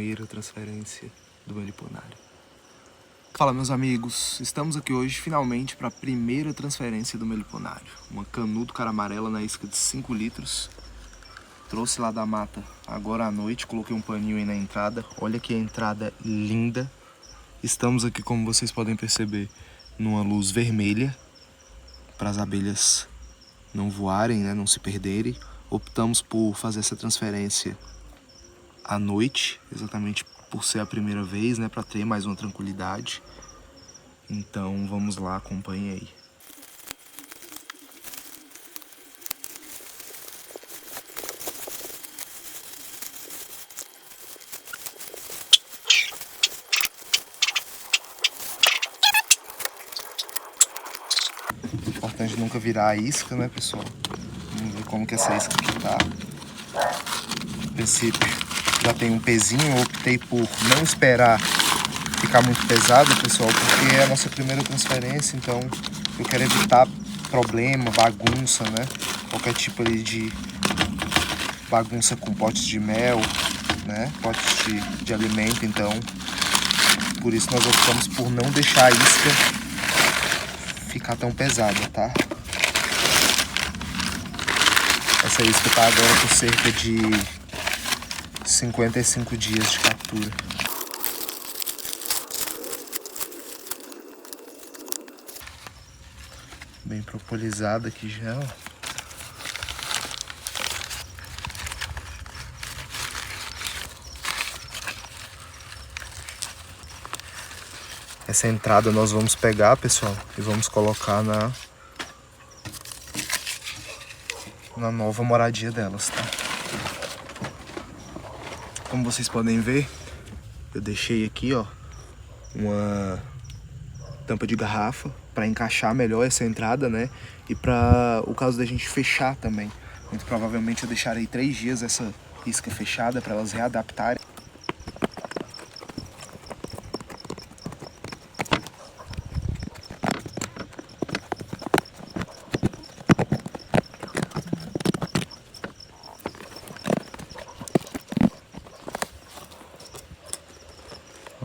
primeira transferência do meliponário. Fala, meus amigos, estamos aqui hoje finalmente para a primeira transferência do meliponário. Uma canudo cara amarela na isca de 5 litros. Trouxe lá da mata agora à noite, coloquei um paninho aí na entrada. Olha que entrada linda. Estamos aqui, como vocês podem perceber, numa luz vermelha, para as abelhas não voarem, né, não se perderem. Optamos por fazer essa transferência à noite, exatamente por ser a primeira vez, né, para ter mais uma tranquilidade. Então vamos lá, acompanhe aí. Importante nunca virar a isca, né, pessoal? Vamos ver como que essa isca aqui tá. No princípio já tem um pezinho, eu optei por não esperar ficar muito pesado, pessoal, porque é a nossa primeira transferência, então eu quero evitar problema, bagunça, né? Qualquer tipo ali de bagunça com potes de mel, né? Potes de alimento, então por isso nós optamos por não deixar a isca ficar tão pesada, tá? Essa isca tá agora por cerca de 55 dias de captura. Bem propolizada aqui já, ó. Essa entrada nós vamos pegar, pessoal, e vamos colocar na nova moradia delas, tá? Como vocês podem ver, eu deixei aqui, ó, uma tampa de garrafa para encaixar melhor essa entrada, né? E para o caso da gente fechar também. Muito provavelmente eu deixarei 3 dias essa isca fechada para elas readaptarem.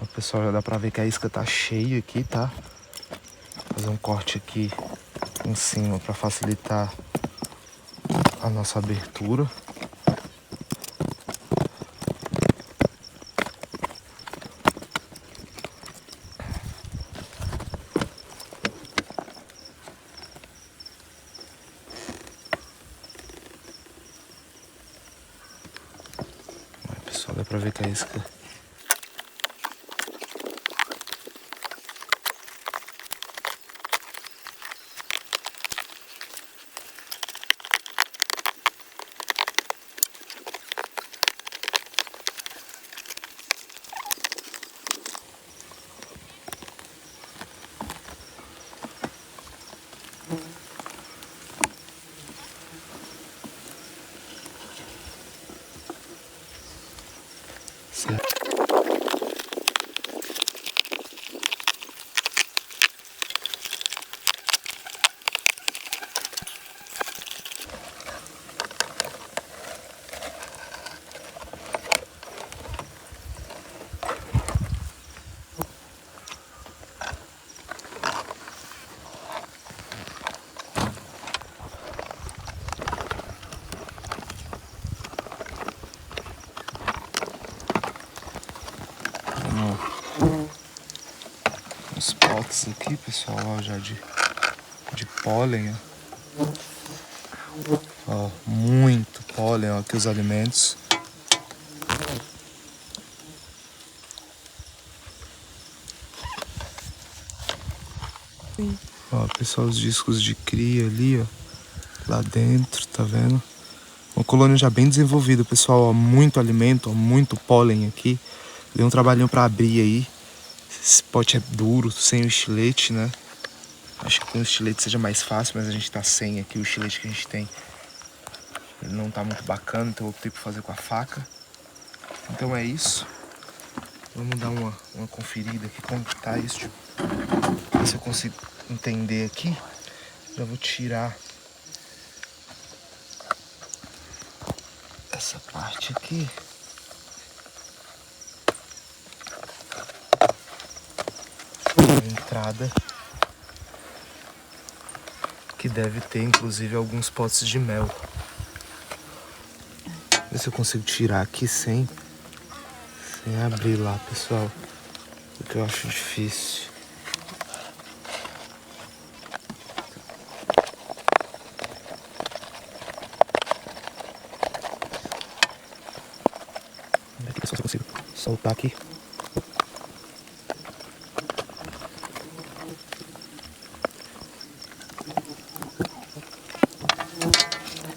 Ó, pessoal, já dá para ver que a isca tá cheia aqui, tá? Vou fazer um corte aqui em cima para facilitar a nossa abertura. Pessoal, dá pra ver que a isca certo. Os potes aqui, pessoal, ó, já de pólen, ó. Muito pólen, ó, aqui os alimentos. Ó, pessoal, os discos de cria ali, ó, lá dentro, tá vendo? Uma colônia já bem desenvolvida, pessoal, ó, muito alimento, ó, muito pólen aqui. Deu um trabalhinho pra abrir aí. Esse pote é duro, sem o estilete, né? Acho que com o estilete seja mais fácil, mas a gente tá sem aqui. O estilete que a gente tem, ele não tá muito bacana, então eu optei por fazer com a faca. Então é isso. Vamos dar uma conferida aqui como que tá isso. Ver se eu consigo entender aqui. Já vou tirar essa parte aqui. entrada, que deve ter inclusive alguns potes de mel. Ver se eu consigo tirar aqui sem abrir lá, pessoal, porque eu acho difícil. Vamos ver aqui, pessoal, se eu consigo soltar aqui.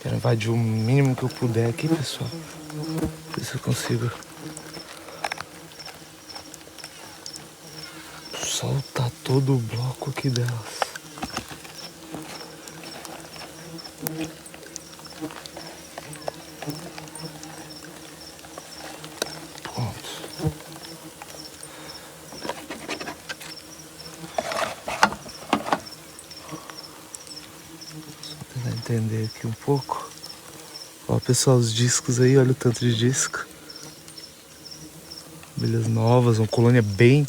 Quero invadir o mínimo que eu puder aqui, pessoal. Ver se eu consigo soltar todo o bloco aqui delas. Pronto. Só tentar entender aqui um pouco. Ó, pessoal, os discos aí, olha o tanto de disco. Abelhas novas, uma colônia bem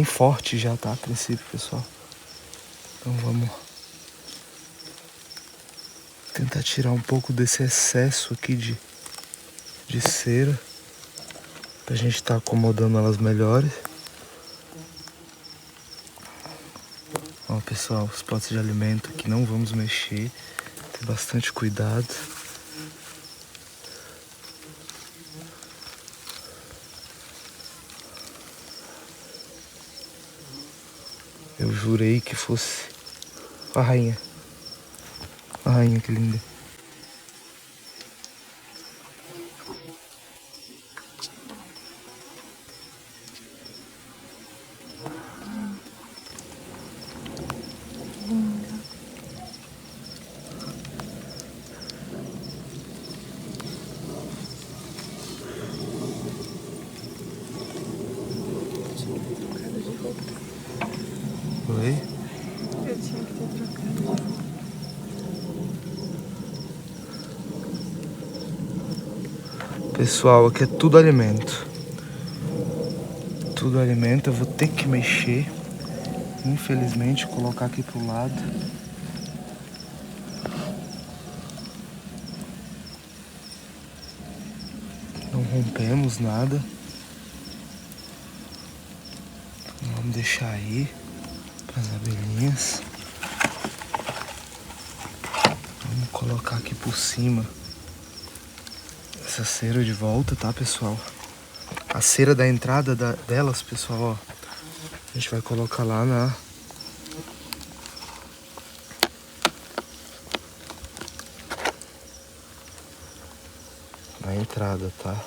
forte já, tá? A princípio, pessoal. Então vamos tentar tirar um pouco desse excesso aqui de cera, pra gente estar acomodando elas melhores. Ó, pessoal, os potes de alimento aqui não vamos mexer, ter bastante cuidado. Eu jurei que fosse a rainha. A rainha, que linda. Oi? Eu tinha que ter trocado. Pessoal, aqui é tudo alimento. Tudo alimento, eu vou ter que mexer. Infelizmente, colocar aqui pro lado. Não rompemos nada. Vamos deixar aí para as abelhinhas. Vamos colocar aqui por cima essa cera de volta, tá, pessoal? A cera da entrada delas, pessoal, ó. A gente vai colocar lá na entrada, tá?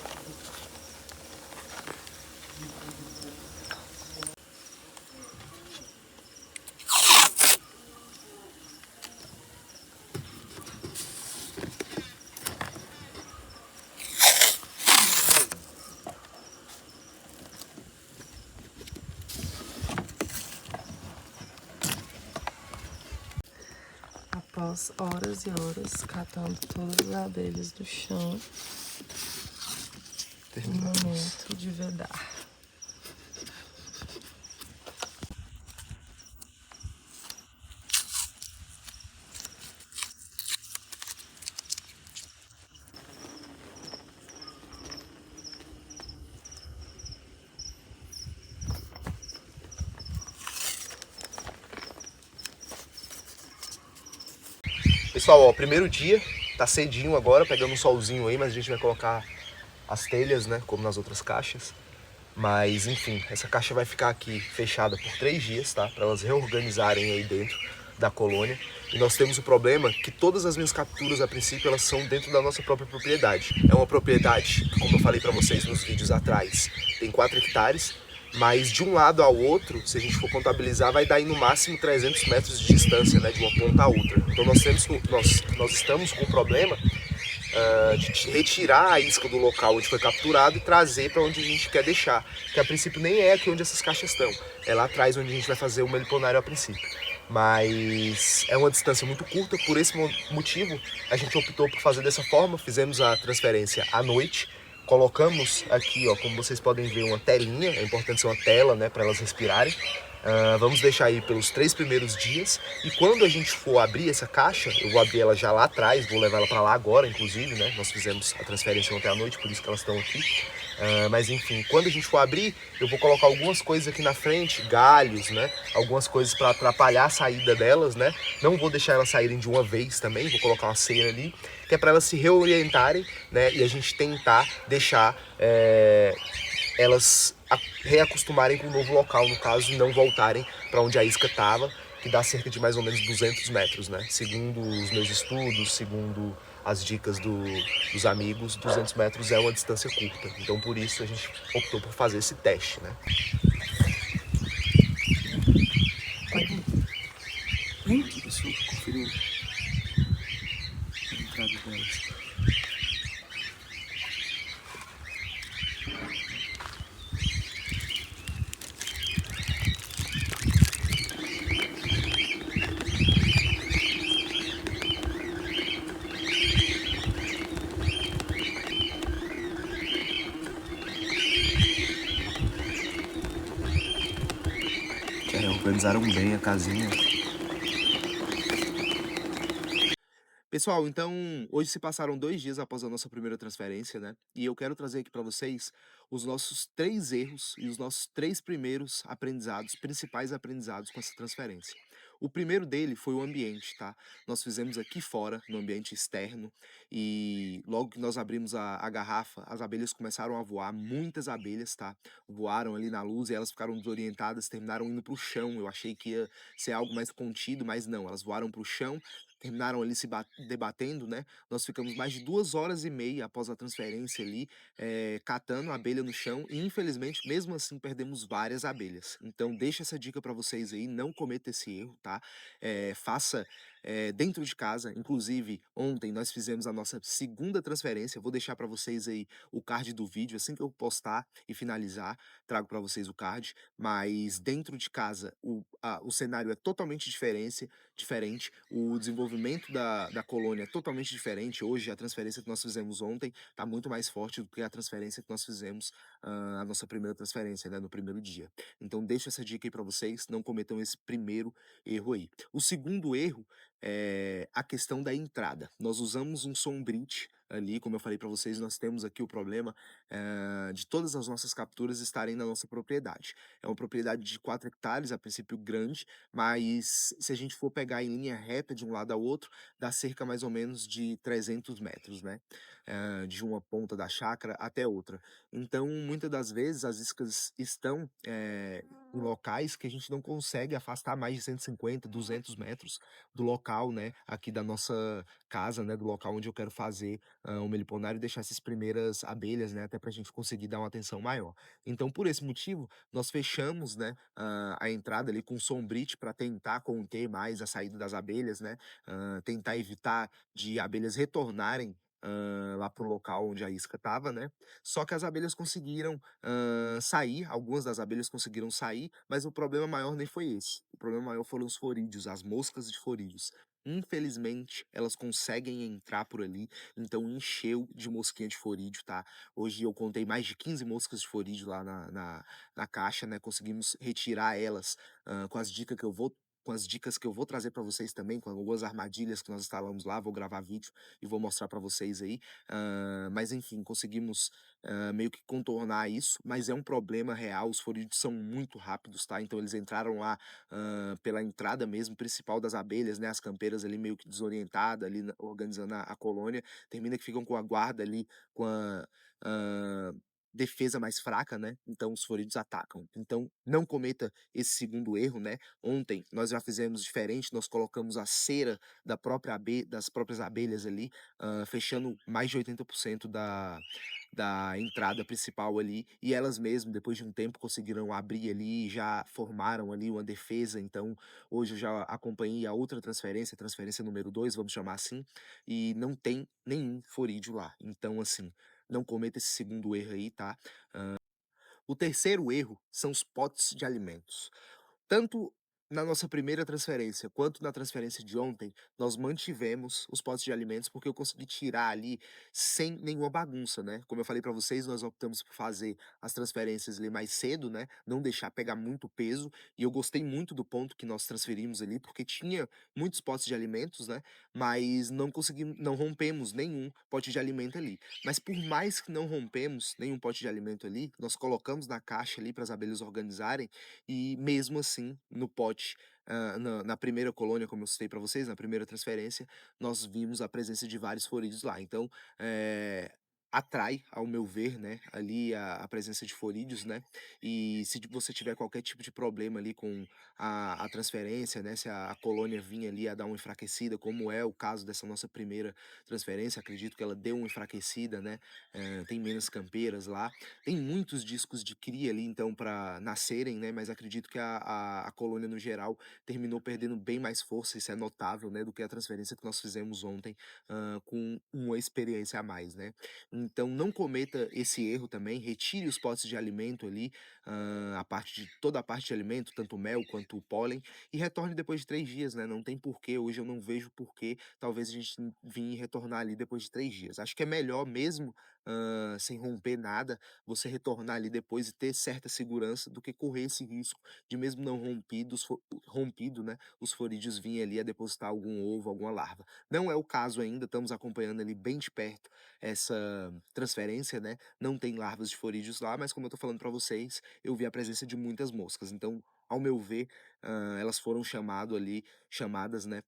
Após horas e horas catando todas as abelhas do chão, momento de vedar. Pessoal, ó, primeiro dia, tá cedinho agora, pegando um solzinho aí, mas a gente vai colocar as telhas, né, como nas outras caixas. Mas, enfim, essa caixa vai ficar aqui fechada por 3 dias, tá? Para elas reorganizarem aí dentro da colônia. E nós temos o problema que todas as minhas capturas, a princípio, elas são dentro da nossa própria propriedade. É uma propriedade que, como eu falei para vocês nos vídeos atrás, tem 4 hectares. Mas de um lado ao outro, se a gente for contabilizar, vai dar aí no máximo 300 metros de distância, né, de uma ponta a outra. Então nós estamos com o problema de retirar a isca do local onde foi capturado e trazer para onde a gente quer deixar. Que a princípio nem é aqui onde essas caixas estão. É lá atrás onde a gente vai fazer o meliponário a princípio. Mas é uma distância muito curta, por esse motivo a gente optou por fazer dessa forma, fizemos a transferência à noite. Colocamos aqui, ó, como vocês podem ver, uma telinha, é importante ser uma tela, né, para elas respirarem. Vamos deixar aí pelos 3 primeiros dias. E quando a gente for abrir essa caixa, eu vou abrir ela já lá atrás, vou levar ela para lá agora, inclusive, né? Nós fizemos a transferência ontem à noite, por isso que elas estão aqui. Mas enfim, quando a gente for abrir, eu vou colocar algumas coisas aqui na frente, galhos, né? Algumas coisas para atrapalhar a saída delas, né? Não vou deixar elas saírem de uma vez também, vou colocar uma cera ali, que é para elas se reorientarem, né? E a gente tentar deixar elas reacostumarem com o novo local, no caso, e não voltarem para onde a isca estava, que dá cerca de mais ou menos 200 metros, né? Segundo os meus estudos, segundo as dicas dos amigos, 200 metros é uma distância curta. Então, por isso, a gente optou por fazer esse teste, né? Vem aqui, pessoal, conferir a entrada delas. Organizaram bem a casinha. Pessoal, então hoje se passaram 2 dias após a nossa primeira transferência, né? E eu quero trazer aqui para vocês os nossos 3 erros e os nossos 3 primeiros aprendizados, principais aprendizados com essa transferência. O primeiro dele foi o ambiente, tá? Nós fizemos aqui fora, no ambiente externo, e logo que nós abrimos a garrafa, as abelhas começaram a voar, muitas abelhas, tá? Voaram ali na luz e elas ficaram desorientadas, terminaram indo para o chão. Eu achei que ia ser algo mais contido, mas não, elas voaram para o chão, terminaram ali se debatendo, né? Nós ficamos mais de 2 horas e meia após a transferência ali, catando a abelha no chão e infelizmente, mesmo assim, perdemos várias abelhas. Então deixa essa dica para vocês aí, não cometa esse erro, tá? Faça dentro de casa. Inclusive, ontem nós fizemos a nossa segunda transferência. Vou deixar para vocês aí o card do vídeo assim que eu postar e finalizar, trago para vocês o card. Mas dentro de casa o cenário é totalmente diferente. O desenvolvimento da colônia é totalmente diferente. Hoje, a transferência que nós fizemos ontem está muito mais forte do que a transferência que nós fizemos, a nossa primeira transferência, né, no primeiro dia. Então, deixo essa dica aí para vocês, não cometam esse primeiro erro aí. O segundo erro é a questão da entrada. Nós usamos um sombrite ali, como eu falei para vocês, nós temos aqui o problema de todas as nossas capturas estarem na nossa propriedade. É uma propriedade de 4 hectares, a princípio grande, mas se a gente for pegar em linha reta de um lado ao outro, dá cerca mais ou menos de 300 metros, né? De uma ponta da chácara até outra. Então, muitas das vezes, as iscas estão em locais que a gente não consegue afastar mais de 150, 200 metros do local, né? Aqui da nossa casa, né? Do local onde eu quero fazer o meliponário e deixar essas primeiras abelhas, né? Até para a gente conseguir dar uma atenção maior. Então, por esse motivo, nós fechamos, né, a entrada ali com sombrite para tentar conter mais a saída das abelhas, né, tentar evitar de abelhas retornarem lá para o local onde a isca estava, né. Só que as abelhas conseguiram sair, algumas das abelhas conseguiram sair, mas o problema maior nem foi esse. O problema maior foram os forídeos, as moscas de forídeos. Infelizmente, elas conseguem entrar por ali, então encheu de mosquinha de forídeo, tá? Hoje eu contei mais de 15 moscas de forídeo lá na caixa, né? Conseguimos retirar elas com as dicas que eu vou. Com as dicas que eu vou trazer para vocês também, com algumas armadilhas que nós instalamos lá, vou gravar vídeo e vou mostrar para vocês aí. Mas enfim, conseguimos meio que contornar isso, mas é um problema real. Os forídeos são muito rápidos, tá? Então eles entraram lá pela entrada mesmo principal das abelhas, né? As campeiras ali meio que desorientadas, ali organizando a colônia. Termina que ficam com a guarda ali, com a defesa mais fraca, né? Então os forídeos atacam. Então não cometa esse segundo erro, né? Ontem nós já fizemos diferente, nós colocamos a cera das próprias abelhas ali, fechando mais de 80% da entrada principal ali, e elas mesmo, depois de um tempo, conseguiram abrir ali e já formaram ali uma defesa. Então, hoje eu já acompanhei a outra transferência, transferência número 2, vamos chamar assim, e não tem nenhum forídeo lá. Então, assim, não cometa esse segundo erro aí, tá? O terceiro erro são os potes de alimentos. Tanto Na nossa primeira transferência, quanto na transferência de ontem, nós mantivemos os potes de alimentos, porque eu consegui tirar ali sem nenhuma bagunça, né. Como eu falei para vocês, nós optamos por fazer as transferências ali mais cedo, né, não deixar pegar muito peso, e eu gostei muito do ponto que nós transferimos ali, porque tinha muitos potes de alimentos, né, mas não rompemos nenhum pote de alimento ali. Mas por mais que não rompemos nenhum pote de alimento ali, nós colocamos na caixa ali para as abelhas organizarem, e mesmo assim, no pote, na primeira colônia, como eu citei para vocês, na primeira transferência, nós vimos a presença de vários forídeos lá. Então, atrai, ao meu ver, né, ali a presença de forídeos, né, e se você tiver qualquer tipo de problema ali com a transferência, né, se a colônia vinha ali a dar uma enfraquecida, como é o caso dessa nossa primeira transferência, acredito que ela deu uma enfraquecida, né, tem menos campeiras lá. Tem muitos discos de cria ali, então, para nascerem, né, mas acredito que a colônia no geral terminou perdendo bem mais força, isso é notável, né, do que a transferência que nós fizemos ontem, com uma experiência a mais, né. Então não cometa esse erro também, retire os potes de alimento ali, toda a parte de alimento, tanto o mel quanto o pólen, e retorne depois de 3 dias, né, não tem porquê, hoje eu não vejo porquê, talvez a gente vir e retornar ali depois de 3 dias. Acho que é melhor mesmo, sem romper nada, você retornar ali depois e ter certa segurança do que correr esse risco de mesmo não rompido, né, os forídeos virem ali a depositar algum ovo, alguma larva. Não é o caso ainda, estamos acompanhando ali bem de perto essa transferência, né, não tem larvas de forídeos lá, mas como eu tô falando para vocês, eu vi a presença de muitas moscas, então, ao meu ver, elas foram chamadas, né,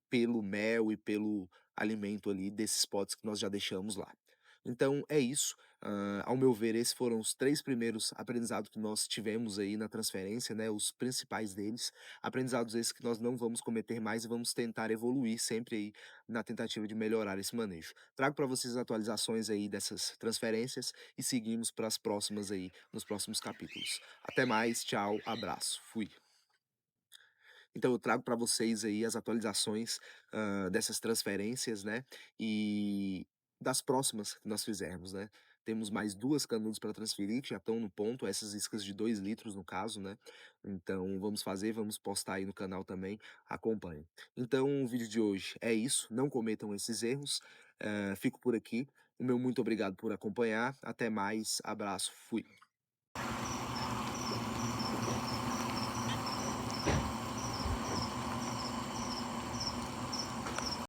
pelo mel e pelo alimento ali desses potes que nós já deixamos lá. Então é isso, ao meu ver, esses foram os 3 primeiros aprendizados que nós tivemos aí na transferência, né, os principais deles. Aprendizados esses que nós não vamos cometer mais e vamos tentar evoluir sempre aí na tentativa de melhorar esse manejo. Trago para vocês atualizações aí dessas transferências e seguimos para as próximas aí, nos próximos capítulos. Até mais, tchau, abraço, fui. Então eu trago para vocês aí as atualizações, dessas transferências, né, e das próximas que nós fizermos, né. Temos mais 2 canudos para transferir que já estão no ponto, essas iscas de 2 litros no caso, né. Então vamos fazer, vamos postar aí no canal também, acompanhem. Então o vídeo de hoje é isso, não cometam esses erros, fico por aqui, o meu muito obrigado por acompanhar, até mais, abraço, fui.